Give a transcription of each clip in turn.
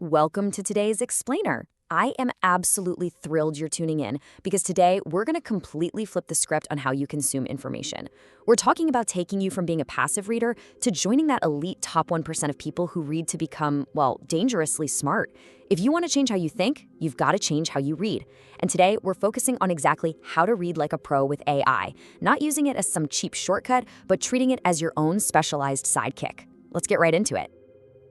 welcome to today's Explainer. I am absolutely thrilled you're tuning in because today we're going to completely flip the script on how you consume information. We're talking about taking you from being a passive reader to joining that elite top 1% of people who read to become, well, dangerously smart. If you want to change how you think, you've got to change how you read. And today we're focusing on exactly how to read like a pro with AI, not using it as some cheap shortcut, but treating it as your own specialized sidekick. Let's get right into it.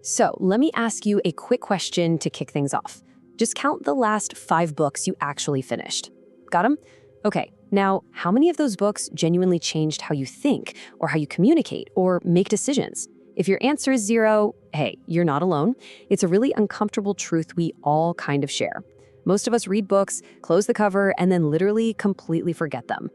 So let me ask you a quick question to kick things off. Just count the last 5 books you actually finished. Got them? Okay, now how many of those books genuinely changed how you think or how you communicate or make decisions? If your answer is 0, hey, you're not alone. It's a really uncomfortable truth we all kind of share. Most of us read books, close the cover, and then literally completely forget them.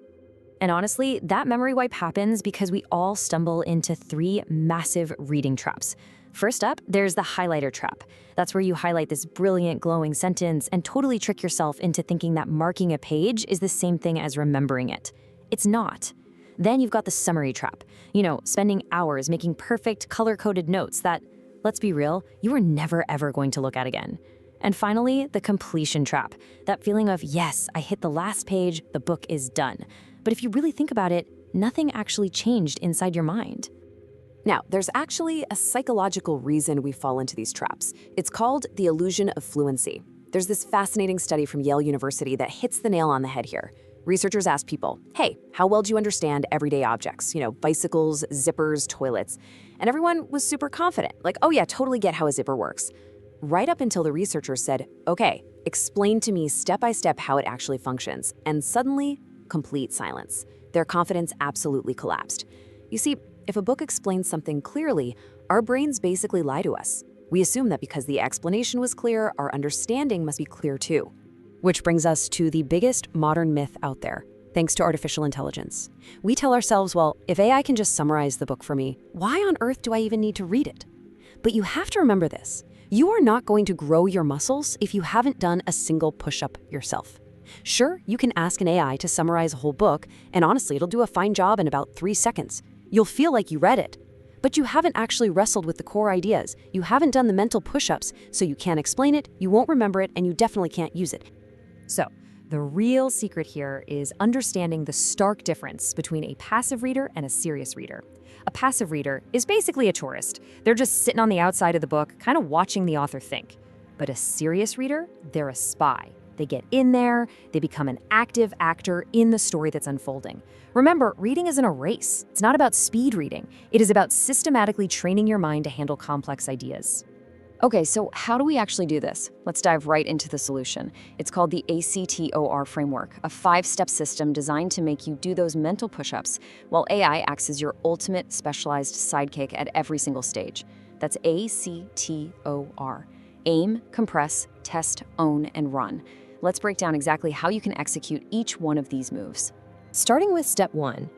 And honestly, that memory wipe happens because we all stumble into 3 massive reading traps. First up, there's the highlighter trap. That's where you highlight this brilliant, glowing sentence and totally trick yourself into thinking that marking a page is the same thing as remembering it. It's not. Then you've got the summary trap. Spending hours making perfect, color-coded notes that, let's be real, you are never ever going to look at again. And finally, the completion trap. That feeling of, yes, I hit the last page, the book is done. But if you really think about it, nothing actually changed inside your mind. Now, there's actually a psychological reason we fall into these traps. It's called the illusion of fluency. There's this fascinating study from Yale University that hits the nail on the head here. Researchers asked people, hey, how well do you understand everyday objects? Bicycles, zippers, toilets. And everyone was super confident, like, oh yeah, totally get how a zipper works. Right up until the researchers said, okay, explain to me step by step how it actually functions. And suddenly, complete silence. Their confidence absolutely collapsed. You see, if a book explains something clearly, our brains basically lie to us. We assume that because the explanation was clear, our understanding must be clear too. Which brings us to the biggest modern myth out there, thanks to artificial intelligence. We tell ourselves, well, if AI can just summarize the book for me, why on earth do I even need to read it? But you have to remember this. You are not going to grow your muscles if you haven't done a single push-up yourself. Sure, you can ask an AI to summarize a whole book, and honestly, it'll do a fine job in about 3 seconds. You'll feel like you read it. But you haven't actually wrestled with the core ideas. You haven't done the mental push-ups, so you can't explain it, you won't remember it, and you definitely can't use it. So, the real secret here is understanding the stark difference between a passive reader and a serious reader. A passive reader is basically a tourist. They're just sitting on the outside of the book, kind of watching the author think. But a serious reader, they're a spy. They get in there, they become an active actor in the story that's unfolding. Remember, reading isn't a race. It's not about speed reading. It is about systematically training your mind to handle complex ideas. Okay, so how do we actually do this? Let's dive right into the solution. It's called the ACTOR framework, a 5-step system designed to make you do those mental push-ups, while AI acts as your ultimate specialized sidekick at every single stage. That's ACTOR. Aim, compress, test, own, and run. Let's break down exactly how you can execute each one of these moves. Starting with step 1,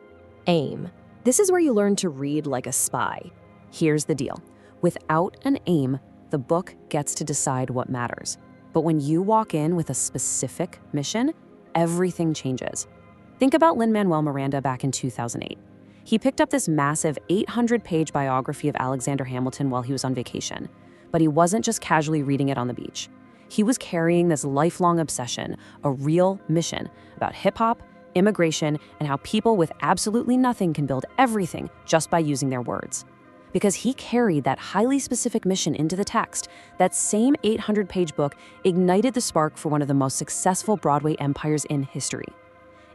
aim. This is where you learn to read like a spy. Here's the deal. Without an aim, the book gets to decide what matters. But when you walk in with a specific mission, everything changes. Think about Lin-Manuel Miranda back in 2008. He picked up this massive 800-page biography of Alexander Hamilton while he was on vacation. But he wasn't just casually reading it on the beach. He was carrying this lifelong obsession, a real mission about hip-hop, immigration, and how people with absolutely nothing can build everything just by using their words. Because he carried that highly specific mission into the text, that same 800-page book ignited the spark for one of the most successful Broadway empires in history.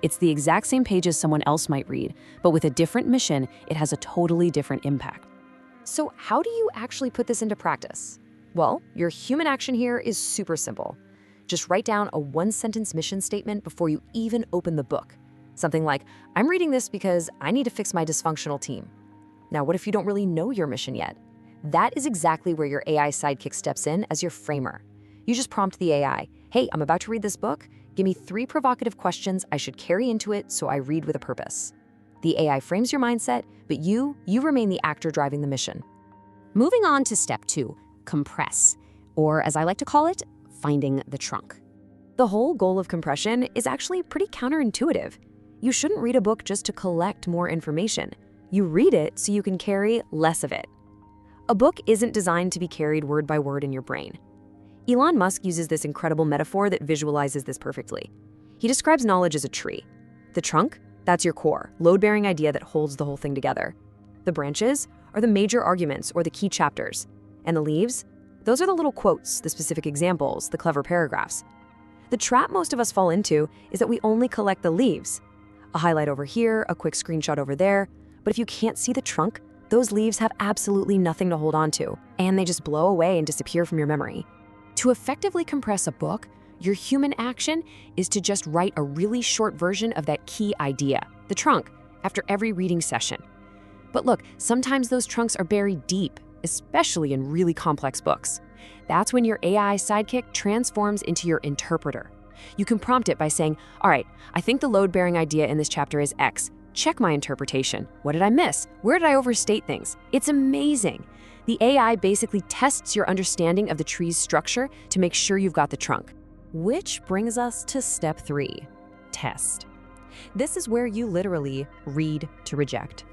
It's the exact same pages someone else might read, but with a different mission, it has a totally different impact. So how do you actually put this into practice? Well, your human action here is super simple. Just write down a 1-sentence mission statement before you even open the book. Something like, I'm reading this because I need to fix my dysfunctional team. Now, what if you don't really know your mission yet? That is exactly where your AI sidekick steps in as your framer. You just prompt the AI, hey, I'm about to read this book. Give me 3 provocative questions I should carry into it so I read with a purpose. The AI frames your mindset, but you remain the actor driving the mission. Moving on to step 2, compress, or as I like to call it, finding the trunk. The whole goal of compression is actually pretty counterintuitive. You shouldn't read a book just to collect more information. You read it so you can carry less of it. A book isn't designed to be carried word by word in your brain. Elon Musk uses this incredible metaphor that visualizes this perfectly. He describes knowledge as a tree. The trunk, that's your core, load-bearing idea that holds the whole thing together. The branches are the major arguments or the key chapters. And the leaves, those are the little quotes, the specific examples, the clever paragraphs. The trap most of us fall into is that we only collect the leaves. A highlight over here, a quick screenshot over there. But if you can't see the trunk, those leaves have absolutely nothing to hold on to, and they just blow away and disappear from your memory. To effectively compress a book, your human action is to just write a really short version of that key idea, the trunk, after every reading session. But look, sometimes those trunks are buried deep, especially in really complex books. That's when your AI sidekick transforms into your interpreter. You can prompt it by saying, all right, I think the load-bearing idea in this chapter is X. Check my interpretation. What did I miss? Where did I overstate things? It's amazing. The AI basically tests your understanding of the tree's structure to make sure you've got the trunk. Which brings us to step 3, test. This is where you literally read to reject.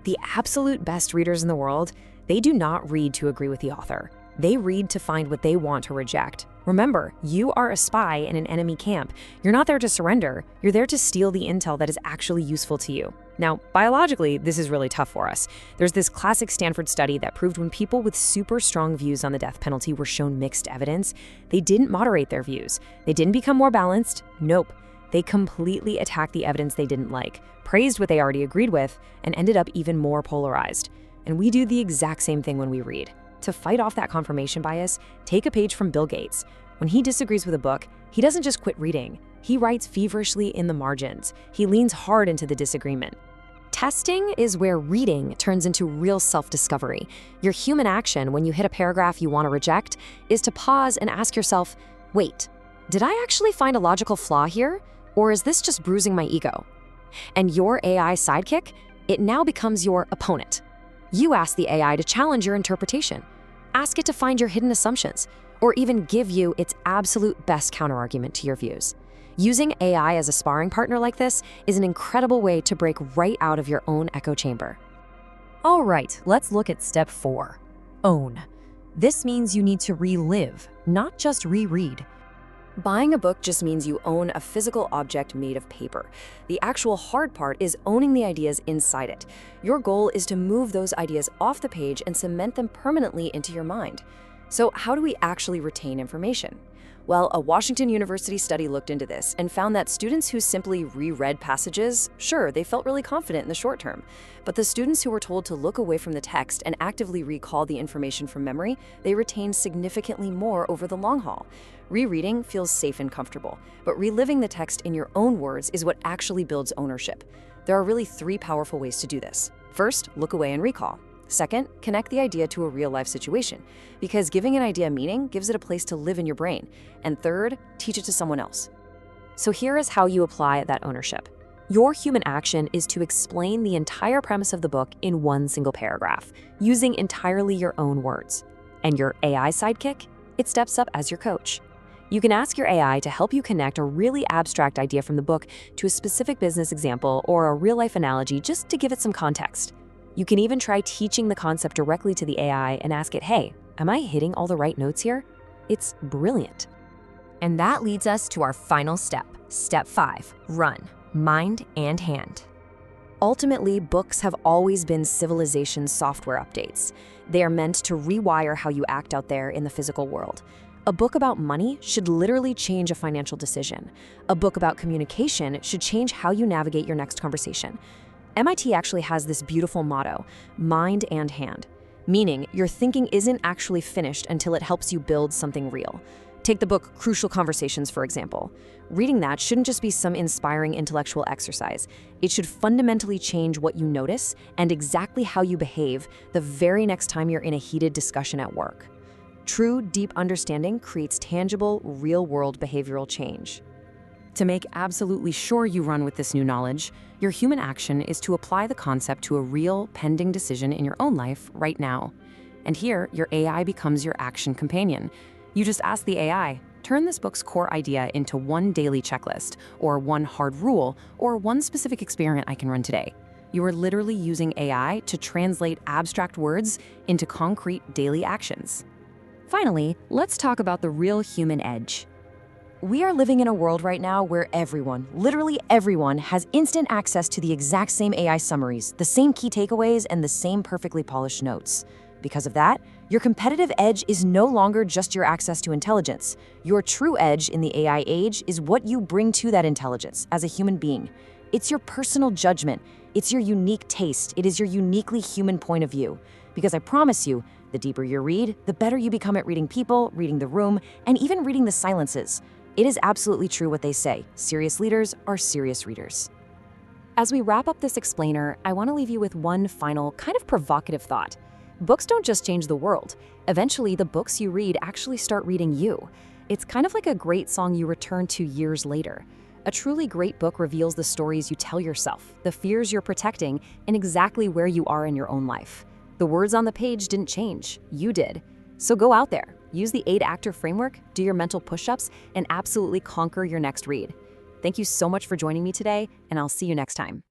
The absolute best readers in the world, they do not read to agree with the author. They read to find what they want to reject. Remember, you are a spy in an enemy camp. You're not there to surrender. You're there to steal the intel that is actually useful to you. Now, biologically, this is really tough for us. There's this classic Stanford study that proved when people with super strong views on the death penalty were shown mixed evidence, they didn't moderate their views. They didn't become more balanced. Nope. They completely attacked the evidence they didn't like, praised what they already agreed with, and ended up even more polarized. And we do the exact same thing when we read. To fight off that confirmation bias, take a page from Bill Gates. When he disagrees with a book, he doesn't just quit reading. He writes feverishly in the margins. He leans hard into the disagreement. Testing is where reading turns into real self-discovery. Your human action when you hit a paragraph you want to reject is to pause and ask yourself, wait, did I actually find a logical flaw here? Or is this just bruising my ego? And your AI sidekick, it now becomes your opponent. You ask the AI to challenge your interpretation. Ask it to find your hidden assumptions, or even give you its absolute best counterargument to your views. Using AI as a sparring partner like this is an incredible way to break right out of your own echo chamber. All right, let's look at step 4, own. This means you need to relive, not just reread. Buying a book just means you own a physical object made of paper. The actual hard part is owning the ideas inside it. Your goal is to move those ideas off the page and cement them permanently into your mind. So how do we actually retain information? Well, a Washington University study looked into this and found that students who simply reread passages, sure, they felt really confident in the short term. But the students who were told to look away from the text and actively recall the information from memory, they retained significantly more over the long haul. Rereading feels safe and comfortable, but reliving the text in your own words is what actually builds ownership. There are really 3 powerful ways to do this. First, look away and recall. Second, connect the idea to a real-life situation, because giving an idea meaning gives it a place to live in your brain. And third, teach it to someone else. So here is how you apply that ownership. Your human action is to explain the entire premise of the book in one single paragraph, using entirely your own words. And your AI sidekick? It steps up as your coach. You can ask your AI to help you connect a really abstract idea from the book to a specific business example or a real-life analogy just to give it some context. You can even try teaching the concept directly to the AI and ask it, hey, am I hitting all the right notes here? It's brilliant. And that leads us to our final step, step 5, run, mind and hand. Ultimately, books have always been civilization software updates. They are meant to rewire how you act out there in the physical world. A book about money should literally change a financial decision. A book about communication should change how you navigate your next conversation. MIT actually has this beautiful motto, mind and hand, meaning your thinking isn't actually finished until it helps you build something real. Take the book Crucial Conversations, for example. Reading that shouldn't just be some inspiring intellectual exercise. It should fundamentally change what you notice and exactly how you behave the very next time you're in a heated discussion at work. True, deep understanding creates tangible, real-world behavioral change. To make absolutely sure you run with this new knowledge, your human action is to apply the concept to a real, pending decision in your own life right now. And here, your AI becomes your action companion. You just ask the AI, turn this book's core idea into one daily checklist, or one hard rule, or one specific experiment I can run today. You are literally using AI to translate abstract words into concrete daily actions. Finally, let's talk about the real human edge. We are living in a world right now where everyone, literally everyone, has instant access to the exact same AI summaries, the same key takeaways, and the same perfectly polished notes. Because of that, your competitive edge is no longer just your access to intelligence. Your true edge in the AI age is what you bring to that intelligence as a human being. It's your personal judgment. It's your unique taste. It is your uniquely human point of view. Because I promise you, the deeper you read, the better you become at reading people, reading the room, and even reading the silences. It is absolutely true what they say. Serious leaders are serious readers. As we wrap up this explainer, I want to leave you with one final, kind of provocative thought. Books don't just change the world. Eventually, the books you read actually start reading you. It's kind of like a great song you return to years later. A truly great book reveals the stories you tell yourself, the fears you're protecting, and exactly where you are in your own life. The words on the page didn't change, you did. So go out there, use the 8-actor framework, do your mental push-ups, and absolutely conquer your next read. Thank you so much for joining me today, and I'll see you next time.